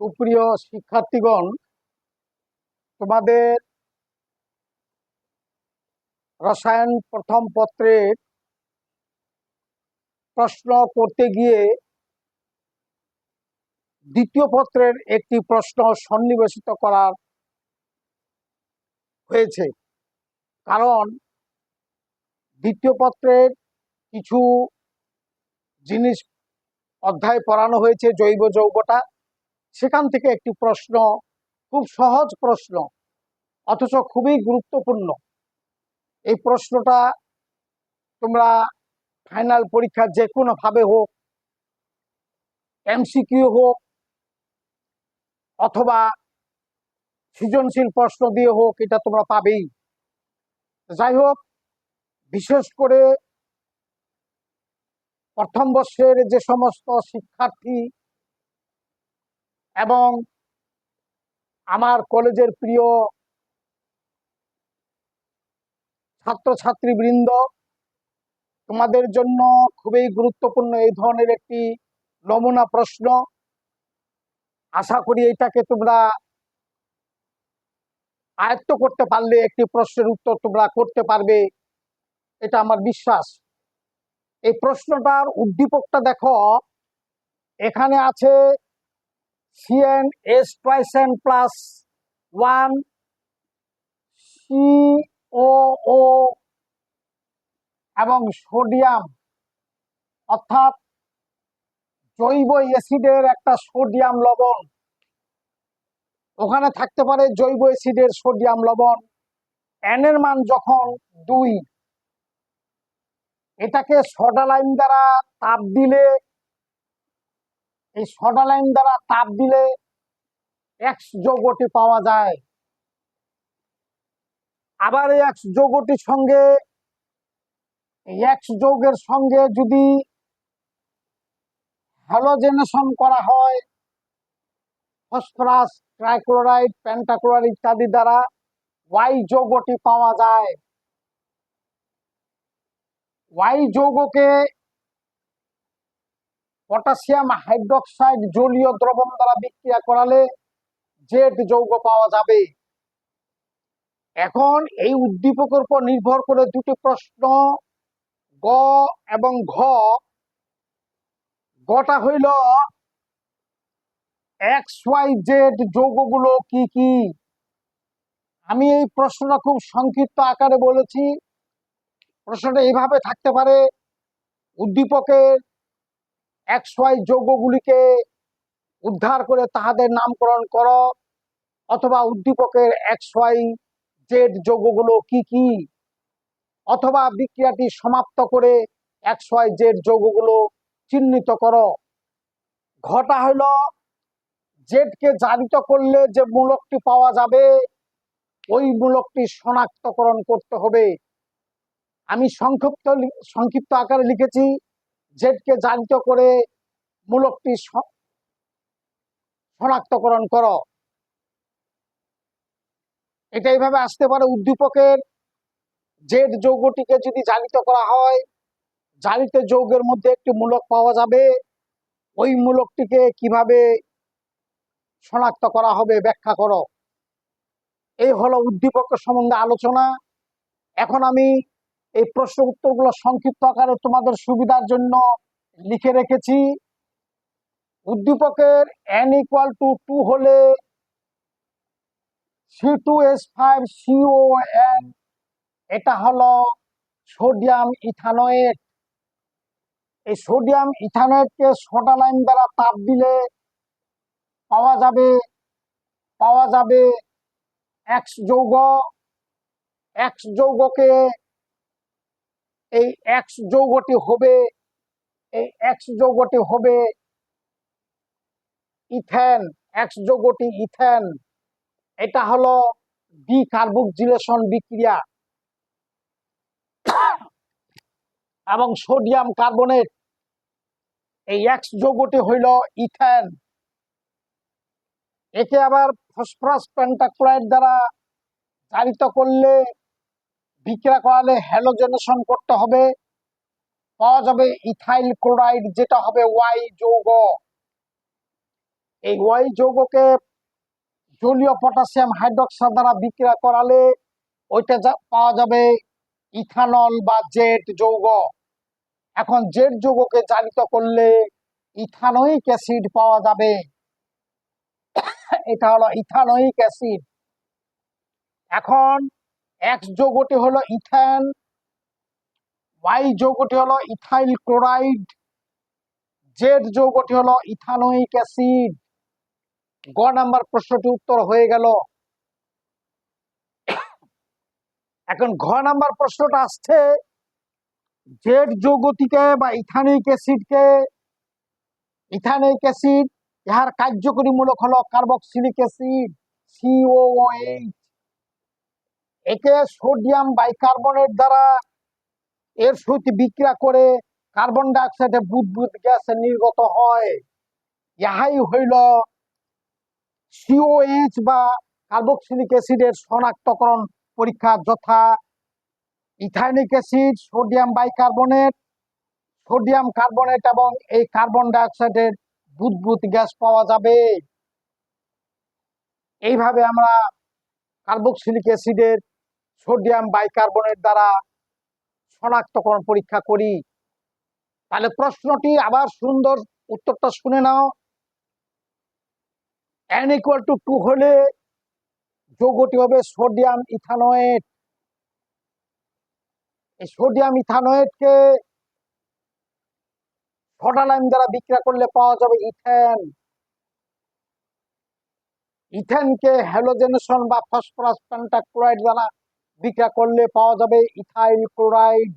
সুপ্রিয় শিক্ষার্থীগণ, তোমাদের রসায়ন প্রথম পত্রের প্রশ্ন করতে গিয়ে দ্বিতীয় পত্রের একটি প্রশ্ন সন্নিবেশিত করা হয়েছে। কারণ দ্বিতীয় পত্রের কিছু জিনিস অধ্যায় পড়ানো হয়েছে, জৈব যৌগটা, সেখান থেকে একটি প্রশ্ন, খুব সহজ প্রশ্ন অথচ খুবই গুরুত্বপূর্ণ। এই প্রশ্নটা তোমরা ফাইনাল পরীক্ষা যে কোনো ভাবে হোক, এমসিকিউ হোক অথবা সৃজনশীল প্রশ্ন দিয়ে হোক, এটা তোমরা পাবেই। যাই হোক, বিশেষ করে প্রথম বর্ষের যে সমস্ত শিক্ষার্থী এবং আমার কলেজের প্রিয় ছাত্রছাত্রীবৃন্দ, তোমাদের জন্য খুবই গুরুত্বপূর্ণ এই ধরনের একটি নমুনা প্রশ্ন। আশা করি এটাকে তোমরা আয়ত্ত করতে পারলে একটি প্রশ্নের উত্তর তোমরা করতে পারবে, এটা আমার বিশ্বাস। এই প্রশ্নটার উদ্দীপকটা দেখো, এখানে আছে CnH2n+1 COO এবং সোডিয়াম, অর্থাৎ জৈব অ্যাসিডের একটা সোডিয়াম লবণ। ওখানে থাকতে পারে জৈব অ্যাসিডের সোডিয়াম লবণ, n এর মান যখন 2, এটাকে সোডা লাইম দ্বারা তাপ দিলে, এই সোডা লাইম দ্বারা তাপ দিলে X যৌগটি পাওয়া যায়। আবার এই X যৌগটির সঙ্গে, এই X যৌগের সঙ্গে যদি হ্যালোজেনেশন করা হয় ফসফরাস, ট্রাইক্লোরাইড, পেন্টাক্লোরাইড ইত্যাদি দ্বারা, Y যৌগটি পাওয়া যায়। Y যৌগকে পটাশিয়াম হাইড্রোক্সাইড জলীয় দ্রবণ দ্বারা বিক্রিয়া করালে Z যৌগ পাওয়া যাবে। এখন এই উদ্দীপকের উপর নির্ভর করে দুটি প্রশ্ন, গ এবং ঘ। গটা হইল XYZ যৌগগুলো কি কি। আমি এই প্রশ্নটা খুব সংক্ষিপ্ত আকারে বলেছি। প্রশ্নটা এইভাবে থাকতে পারে: উদ্দীপকের XY যৌগগুলিকে উদ্ধার করে তাহাদের নামকরণ করো, অথবা উদ্দীপকের XYZ যৌগগুলো কি কি, অথবা বিক্রিয়াটি সমাপ্ত করে XYZ যৌগগুলো চিহ্নিত করো। ঘটা হলো জেডকে জারিত করলে যে মূলকটি পাওয়া যাবে, ওই মূলকটি শনাক্তকরণ করতে হবে। আমি সংক্ষিপ্ত আকারে লিখেছি, জেডকে জারিত করে মূলকটি শনাক্তকরণ করো। এটা এইভাবে আসতে পারে: উদ্দীপকের জেড যৌগটিকে যদি জারিত করা হয়, জারিত যৌগের মধ্যে একটি মূলক পাওয়া যাবে, ওই মূলকটিকে কিভাবে শনাক্ত করা হবে ব্যাখ্যা করো। এই হলো উদ্দীপকের সম্বন্ধে আলোচনা। এখন আমি এই প্রশ্ন উত্তরগুলো সংক্ষিপ্ত আকারে তোমাদের সুবিধার জন্য লিখে রেখেছি। উদ্দীপকের n = 2 হলে C2H5CON, এটা হলো সোডিয়াম ইথানয়েট। এই সোডিয়াম ইথানয়েটকে সোডা লাইম দ্বারা তাপ দিলে পাওয়া যাবে X যৌগ। X যৌগকে, এই X যৌগটি হবে ইথেন। X যৌগটি ethane. এটা হলো ডিকার্বক্সিলেশন বিক্রিয়া। এবং সোডিয়াম কার্বনেট, এই X যৌগটি হইল ইথেন। একে আবার ফসফরাস পেন্টাক্লোরাইড দ্বারা জারিত করলে, বিক্রিয়া করালে হ্যালোজেনেশন করতে হবে, পাওয়া যাবে ইথাইল ক্লোরাইড, যেটা হবে Y যৌগ। এই ওয়াই যৌগকে জলীয় পটাশিয়াম হাইড্রোক্সাইড দ্বারা বিক্রিয়া করালে ওইটা পাওয়া যাবে ইথানল বা জেট যৌগ। এখন জেট যৌগকে জারিত করলে ইথানোয়িক অ্যাসিড পাওয়া যাবে। এটা হলো ইথানোয়িক অ্যাসিড। এখন এক্স যৌগটি হলো ইথেন, ওয়াই যৌগটি হলো ইথাইল ক্লোরাইড, জেড যৌগটি হলো ইথানোয়িক অ্যাসিড। গ নাম্বার প্রশ্নটি উত্তর হয়ে গেল। এখন ঘ নাম্বার প্রশ্নটা আসছে, জেড যৌগটিকে বা ইথানোয়িক অ্যাসিডকে, ইথানোয়িক অ্যাসিড ইহার কার্যকরী মূলক হলো কার্বক্সিলিক অ্যাসিড COOH। একে সোডিয়াম বাইকার্বনেট দ্বারা এর সহিত বিক্রিয়া করে কার্বন ডাই অক্সাইডে বুদবুদ গ্যাস নির্গত হয়। ইহাই হইল COH বা কার্বক্সিলিক অ্যাসিডের শনাক্তকরণ পরীক্ষা, যথা ethanoic acid, sodium bicarbonate, sodium carbonate এবং এই কার্বন ডাই অক্সাইডের বুদবুদ গ্যাস পাওয়া যাবে। এইভাবে আমরা কার্বক্সিলিক অ্যাসিডের সোডিয়াম বাইকার্বনেট দ্বারা শনাক্তকরণ পরীক্ষা করি। তাহলে প্রশ্নটি আবার সুন্দর, উত্তরটা শুনে নাও। n=2 হলে যৌগটি হবে সোডিয়াম ইথানোয়েট। এই সোডিয়াম ইথানোয়েটকে সোডা লাইম দ্বারা বিক্রিয়া করলে পাওয়া যাবে ইথেন। ইথেনকে হ্যালোজেনেশন বা ফসফরাস পেন্টাক্লোরাইড দ্বারা বিক্রিয়া করলে পাওয়া যাবে ইথাইল ক্লোরাইড।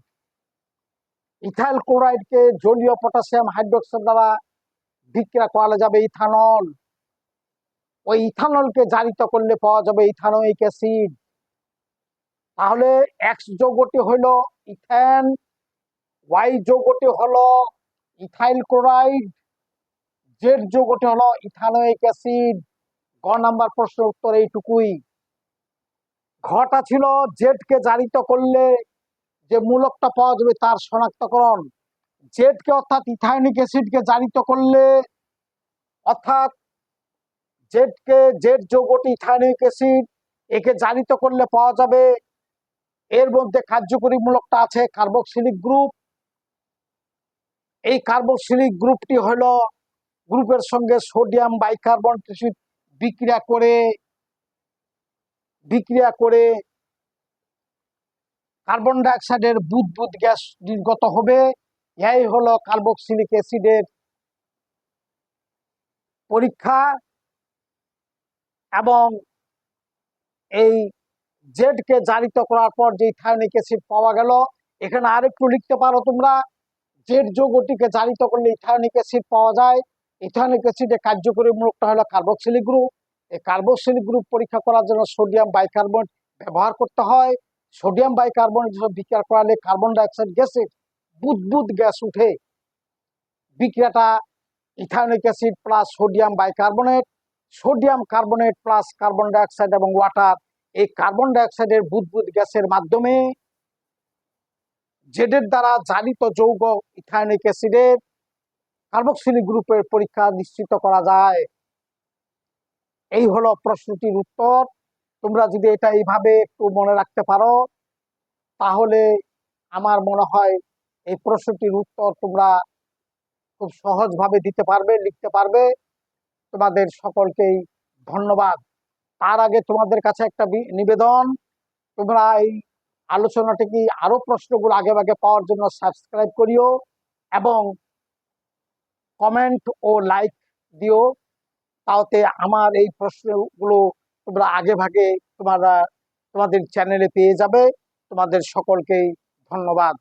ইথাইল ক্লোরাইডকে জলীয় পটাশিয়াম হাইড্রোক্সাইড দ্বারা বিক্রিয়া করালে যাবে ইথানল। ওই ইথানলকে জারিত করলে পাওয়া যাবে ইথানোয়িক অ্যাসিড। তাহলে এক্স যৌগটি হইল ইথেন, ওয়াই যৌগটি হলো ইথাইল ক্লোরাইড, জেড যৌগটি হলো ইথানোয়িক অ্যাসিড। গ নাম্বার প্রশ্ন উত্তর এইটুকুই। ঘটা ছিল জেডকে জারিত করলে যে মূলকটা পাওয়া যাবে তার শনাক্তকরণ। জেডকে অর্থাৎ ইথানোয়িক অ্যাসিডকে জারিত করলে, অর্থাৎ জেড যৌগটি ইথানোয়িক অ্যাসিড, একে জারিত করলে পাওয়া যাবে, এর মধ্যে কার্যকরী মূলকটা আছে কার্বক্সিলিক গ্রুপ। এই কার্বক্সিলিক গ্রুপটি হলো গ্রুপের সঙ্গে সোডিয়াম বাইকার্বনেট অ্যাসিড বিক্রিয়া করে কার্বন ডাই অক্সাইডের বুদবুদ গ্যাস নির্গত হবে। এই হলো কার্বক্সিলিক অ্যাসিডের পরীক্ষা। এবং এই জেডকে জারিত করার পর যে ইথানোয়িক অ্যাসিড পাওয়া গেল, এখানে আরেকটু লিখতে পারো তোমরা, জেড যৌগটিকে জারিত করলে ইথানোয়িক অ্যাসিড পাওয়া যায়। ইথানোয়িক অ্যাসিডের কার্যকরী মূলকটা হলো কার্বক্সিলিক গ্রুপ। এই কার্বক্সিলিক গ্রুপ পরীক্ষা করার জন্য সোডিয়াম বাইকার্বনেট ব্যবহার করতে হয়। সোডিয়াম বাইকার্বনেট বিক্রিয়া করালে কার্বন ডাই অক্সাইড গ্যাসের বুদবুদ গ্যাস উঠে। বিক্রিয়াটা ethanoic acid plus sodium bicarbonate, sodium carbonate plus carbon dioxide এবং ওয়াটার, এই কার্বন ডাই অক্সাইডের বুদবুদ গ্যাসের মাধ্যমে জেডের দ্বারা জারিত যৌগ ইথানোয়িক অ্যাসিডের কার্বক্সিলিক গ্রুপের পরীক্ষা নিশ্চিত করা যায়। এই হলো প্রশ্নটির উত্তর। তোমরা যদি এটা এইভাবে একটু মনে রাখতে পারো, তাহলে আমার মনে হয় এই প্রশ্নটির উত্তর তোমরা খুব সহজভাবে দিতে পারবে, লিখতে পারবে। তোমাদের সকলকেই ধন্যবাদ। তার আগে তোমাদের কাছে একটা নিবেদন, তোমরা এই আলোচনাটি আরো প্রশ্নগুলো আগে আগে পাওয়ার জন্য সাবস্ক্রাইব করিও এবং কমেন্ট ও লাইক দিও। তাতে আমার এই প্রশ্নগুলো তোমরা আগে ভাগে তোমাদের চ্যানেলে পেয়ে যাবে। তোমাদের সকলকেই ধন্যবাদ।